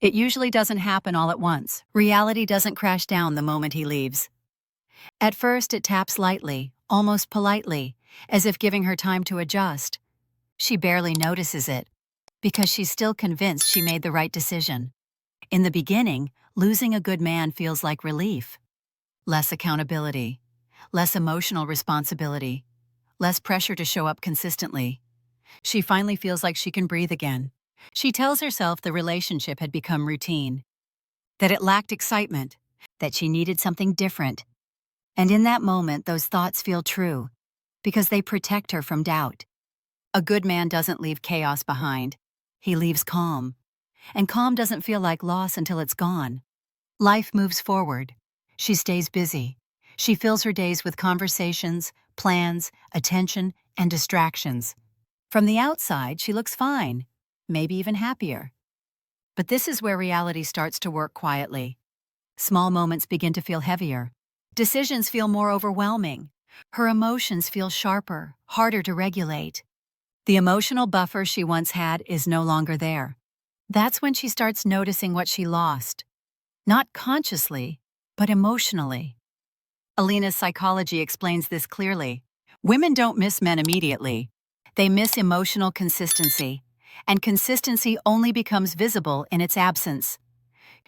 It usually doesn't happen all at once. Reality doesn't crash down the moment he leaves. At first, it taps lightly, almost politely, as if giving her time to adjust. She barely notices it, because she's still convinced she made the right decision. In the beginning, losing a good man feels like relief. Less accountability, less emotional responsibility, less pressure to show up consistently. She finally feels like she can breathe again. She tells herself the relationship had become routine, that it lacked excitement, that she needed something different. And in that moment, those thoughts feel true, because they protect her from doubt. A good man doesn't leave chaos behind. He leaves calm. And calm doesn't feel like loss until it's gone. Life moves forward. She stays busy. She fills her days with conversations, plans, attention, and distractions. From the outside, she looks fine, maybe even happier. But this is where reality starts to work quietly. Small moments begin to feel heavier. Decisions feel more overwhelming. Her emotions feel sharper, harder to regulate. The emotional buffer she once had is no longer there. That's when she starts noticing what she lost. Not consciously, but emotionally. Alena's psychology explains this clearly. Women don't miss men immediately. They miss emotional consistency, and consistency only becomes visible in its absence.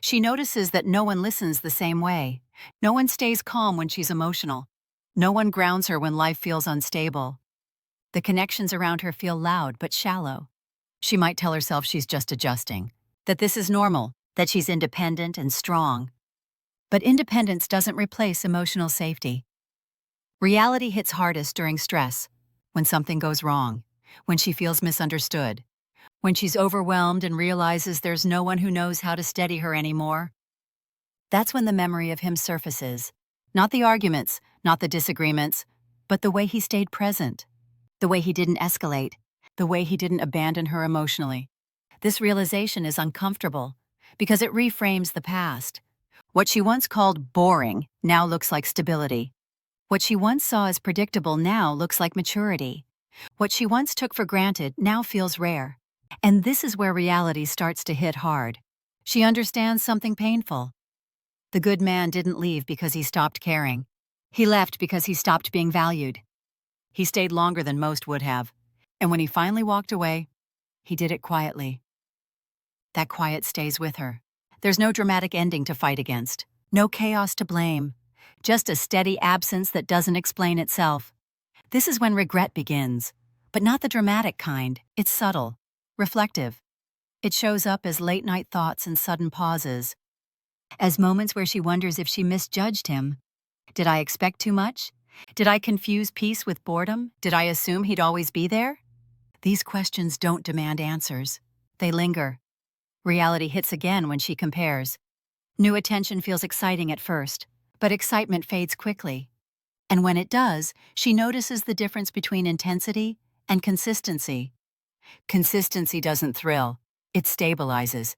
She notices that no one listens the same way. No one stays calm when she's emotional. No one grounds her when life feels unstable. The connections around her feel loud but shallow. She might tell herself she's just adjusting, that this is normal, that she's independent and strong. But independence doesn't replace emotional safety. Reality hits hardest during stress, when something goes wrong, when she feels misunderstood, when she's overwhelmed and realizes there's no one who knows how to steady her anymore. That's when the memory of him surfaces. Not the arguments, not the disagreements, but the way he stayed present, the way he didn't escalate, the way he didn't abandon her emotionally. This realization is uncomfortable because it reframes the past. What she once called boring now looks like stability. What she once saw as predictable now looks like maturity. What she once took for granted now feels rare. And this is where reality starts to hit hard. She understands something painful. The good man didn't leave because he stopped caring. He left because he stopped being valued. He stayed longer than most would have. And when he finally walked away, he did it quietly. That quiet stays with her. There's no dramatic ending to fight against. No chaos to blame. Just a steady absence that doesn't explain itself. This is when regret begins. But not the dramatic kind. It's subtle. Reflective. It shows up as late-night thoughts and sudden pauses. As moments where she wonders if she misjudged him. Did I expect too much? Did I confuse peace with boredom? Did I assume he'd always be there? These questions don't demand answers. They linger. Reality hits again when she compares. New attention feels exciting at first, but excitement fades quickly. And when it does, she notices the difference between intensity and consistency. Consistency doesn't thrill, it stabilizes.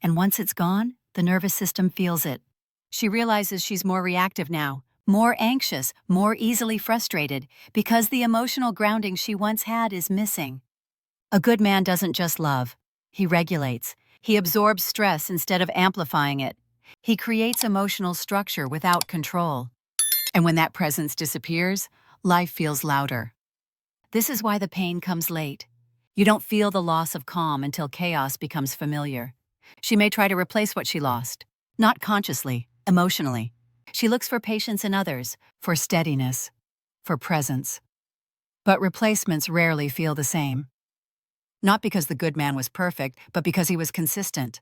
And once it's gone, the nervous system feels it. She realizes she's more reactive now, more anxious, more easily frustrated, because the emotional grounding she once had is missing. A good man doesn't just love. He regulates. He absorbs stress instead of amplifying it. He creates emotional structure without control. And when that presence disappears, life feels louder. This is why the pain comes late. You don't feel the loss of calm until chaos becomes familiar. She may try to replace what she lost. Not consciously, emotionally. She looks for patience in others, for steadiness, for presence. But replacements rarely feel the same. Not because the good man was perfect, but because he was consistent.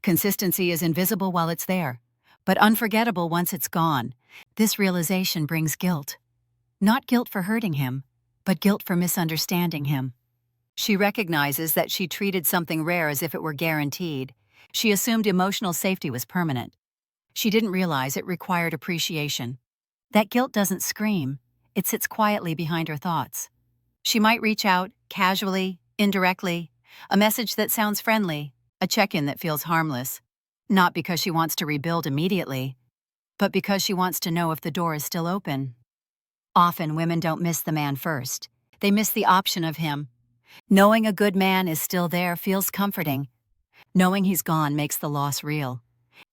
Consistency is invisible while it's there, but unforgettable once it's gone. This realization brings guilt. Not guilt for hurting him, but guilt for misunderstanding him. She recognizes that she treated something rare as if it were guaranteed. She assumed emotional safety was permanent. She didn't realize it required appreciation. That guilt doesn't scream. It sits quietly behind her thoughts. She might reach out, casually, indirectly, a message that sounds friendly, a check-in that feels harmless. Not because she wants to rebuild immediately, but because she wants to know if the door is still open. Often women don't miss the man first. They miss the option of him. Knowing a good man is still there feels comforting. Knowing he's gone makes the loss real.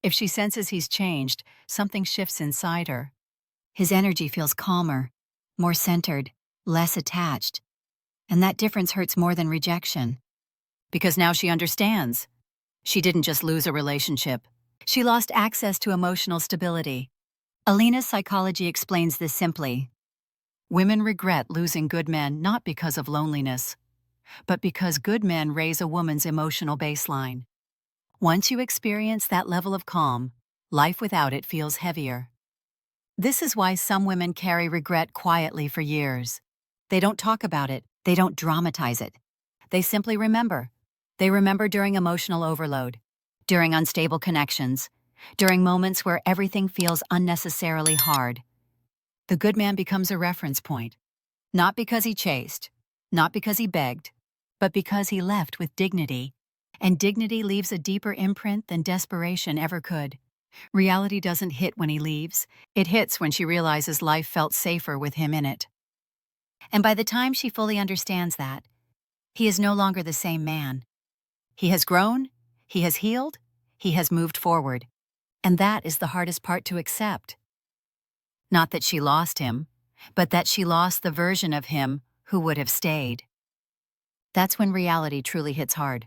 If she senses he's changed, something shifts inside her. His energy feels calmer, more centered, less attached. And that difference hurts more than rejection. Because now she understands. She didn't just lose a relationship. She lost access to emotional stability. Alena's psychology explains this simply. Women regret losing good men not because of loneliness, but because good men raise a woman's emotional baseline. Once you experience that level of calm, life without it feels heavier. This is why some women carry regret quietly for years. They don't talk about it, they don't dramatize it. They simply remember. They remember during emotional overload, during unstable connections, during moments where everything feels unnecessarily hard. The good man becomes a reference point, not because he chased, not because he begged, but because he left with dignity. And dignity leaves a deeper imprint than desperation ever could. Reality doesn't hit when he leaves, it hits when she realizes life felt safer with him in it. And by the time she fully understands that, he is no longer the same man. He has grown, he has healed, he has moved forward. And that is the hardest part to accept. Not that she lost him, but that she lost the version of him who would have stayed. That's when reality truly hits hard.